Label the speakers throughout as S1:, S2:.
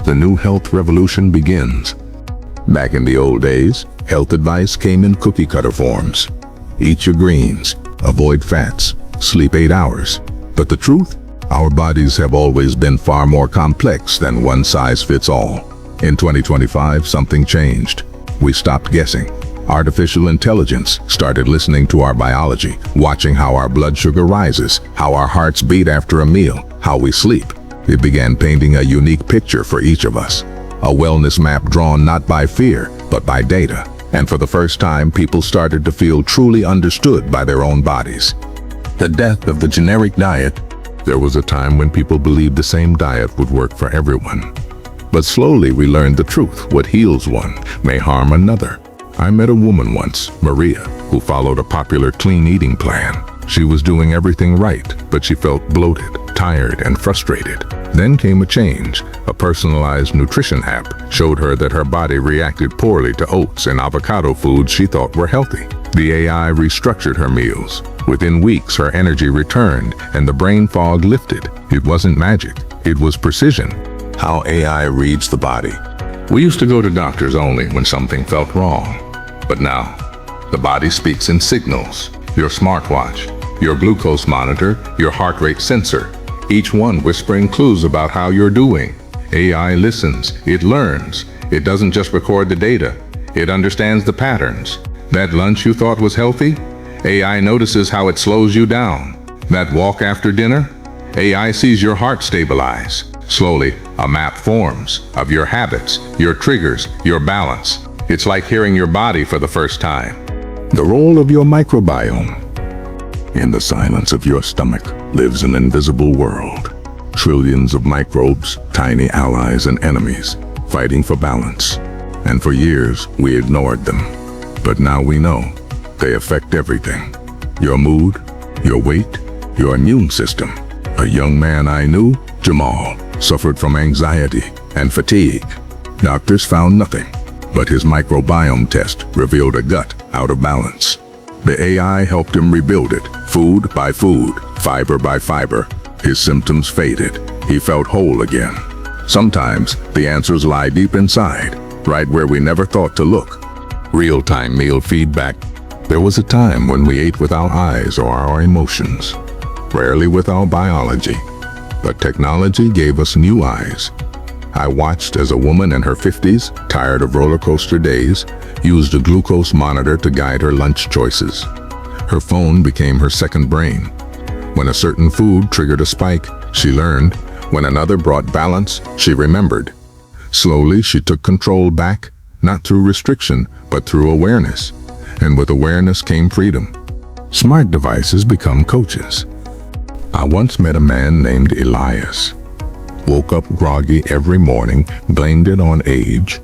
S1: the new health revolution begins. Back in the old days, health advice came in cookie-cutter forms. Eat your greens, avoid fats, sleep 8 hours. But the truth? Our bodies have always been far more complex than one size fits all. In 2025, something changed. We stopped guessing. Artificial intelligence started listening to our biology, watching how our blood sugar rises, how our hearts beat after a meal, how we sleep. It began painting a unique picture for each of us. A wellness map drawn not by fear, but by data. And for the first time, people started to feel truly understood by their own bodies. The death of the generic diet. There was a time when people believed the same diet would work for everyone. But slowly we learned the truth. What heals one may harm another. I met a woman once, Maria, who followed a popular clean eating plan. She was doing everything right, but she felt bloated, tired, and frustrated. Then came a change. A personalized nutrition app showed her that her body reacted poorly to oats and avocado foods she thought were healthy. The AI restructured her meals. Within weeks, her energy returned and the brain fog lifted. It wasn't magic, it was precision. How AI reads the body. We used to go to doctors only when something felt wrong. But now, the body speaks in signals. Your smartwatch, your glucose monitor, your heart rate sensor, each one whispering clues about how you're doing. AI listens, it learns. It doesn't just record the data, it understands the patterns. That lunch you thought was healthy? AI notices how it slows you down. That walk after dinner? AI sees your heart stabilize. Slowly, a map forms of your habits, your triggers, your balance. It's like hearing your body for the first time. The role of your microbiome. In the silence of your stomach lives an invisible world. Trillions of microbes, tiny allies and enemies, fighting for balance. And for years, we ignored them. But now we know they affect everything. Your mood, your weight, your immune system. A young man I knew, Jamal, suffered from anxiety and fatigue. Doctors found nothing, but his microbiome test revealed a gut out of balance. The AI helped him rebuild it, food by food, fiber by fiber. His symptoms faded. He felt whole again. Sometimes the answers lie deep inside, right where we never thought to look. Real-time meal feedback. There was a time when we ate with our eyes or our emotions, rarely with our biology. But technology gave us new eyes. I watched as a woman in her 50s, tired of roller coaster days, used a glucose monitor to guide her lunch choices. Her phone became her second brain. When a certain food triggered a spike, she learned. When another brought balance, she remembered. Slowly, she took control back, not through restriction, but through awareness. And with awareness came freedom. Smart devices become coaches. I once met a man named Elias. Woke up groggy every morning, blamed it on age.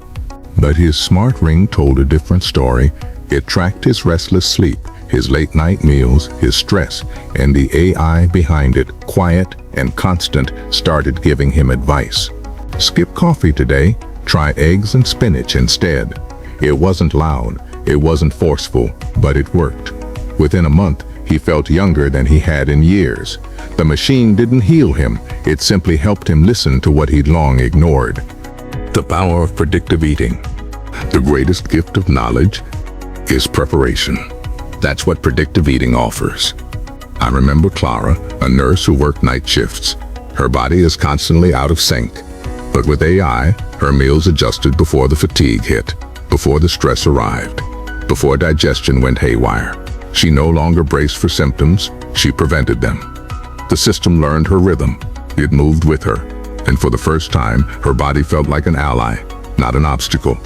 S1: But his smart ring told a different story. It tracked his restless sleep, his late night meals, his stress, and the AI behind it, quiet and constant, started giving him advice. Skip coffee today, try eggs and spinach instead. It wasn't loud, it wasn't forceful, but it worked. Within a month, he felt younger than he had in years. The machine didn't heal him, it simply helped him listen to what he'd long ignored. The power of predictive eating. The greatest gift of knowledge is preparation. That's what predictive eating offers. I remember Clara, a nurse who worked night shifts. Her body is constantly out of sync. But with AI, her meals adjusted before the fatigue hit, before the stress arrived, before digestion went haywire. She no longer braced for symptoms, she prevented them. The system learned her rhythm. It moved with her. And for the first time, her body felt like an ally, not an obstacle.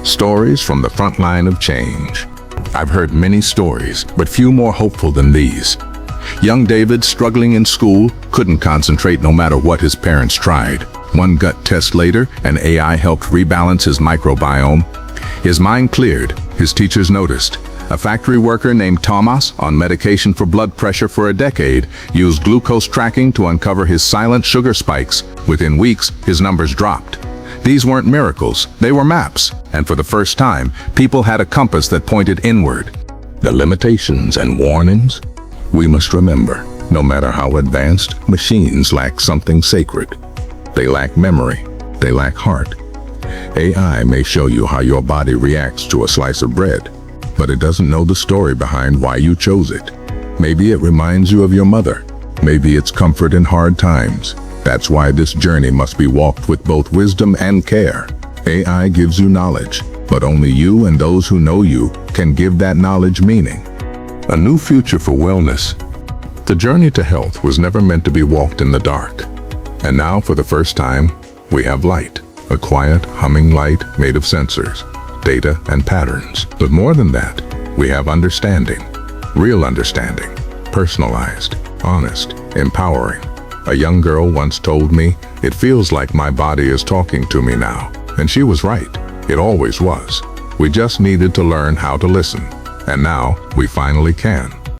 S1: Stories from the front line of change. I've heard many stories, but few more hopeful than these. Young David, struggling in school, couldn't concentrate no matter what his parents tried. One gut test later, an AI helped rebalance his microbiome. His mind cleared, his teachers noticed. A factory worker named Thomas, on medication for blood pressure for a decade, used glucose tracking to uncover his silent sugar spikes. Within weeks, his numbers dropped. These weren't miracles, they were maps. And for the first time, people had a compass that pointed inward. The limitations and warnings? We must remember, no matter how advanced, machines lack something sacred. They lack memory. They lack heart. AI may show you how your body reacts to a slice of bread, but it doesn't know the story behind why you chose it. Maybe it reminds you of your mother. Maybe it's comfort in hard times. That's why this journey must be walked with both wisdom and care. AI gives you knowledge, but only you and those who know you can give that knowledge meaning. A new future for wellness. The journey to health was never meant to be walked in the dark. And now, for the first time, we have light. A quiet, humming light made of sensors, data, and patterns. But more than that, we have understanding. Real understanding. Personalized, honest, empowering. A young girl once told me, "It feels like my body is talking to me now." And she was right. It always was. We just needed to learn how to listen. And now, we finally can.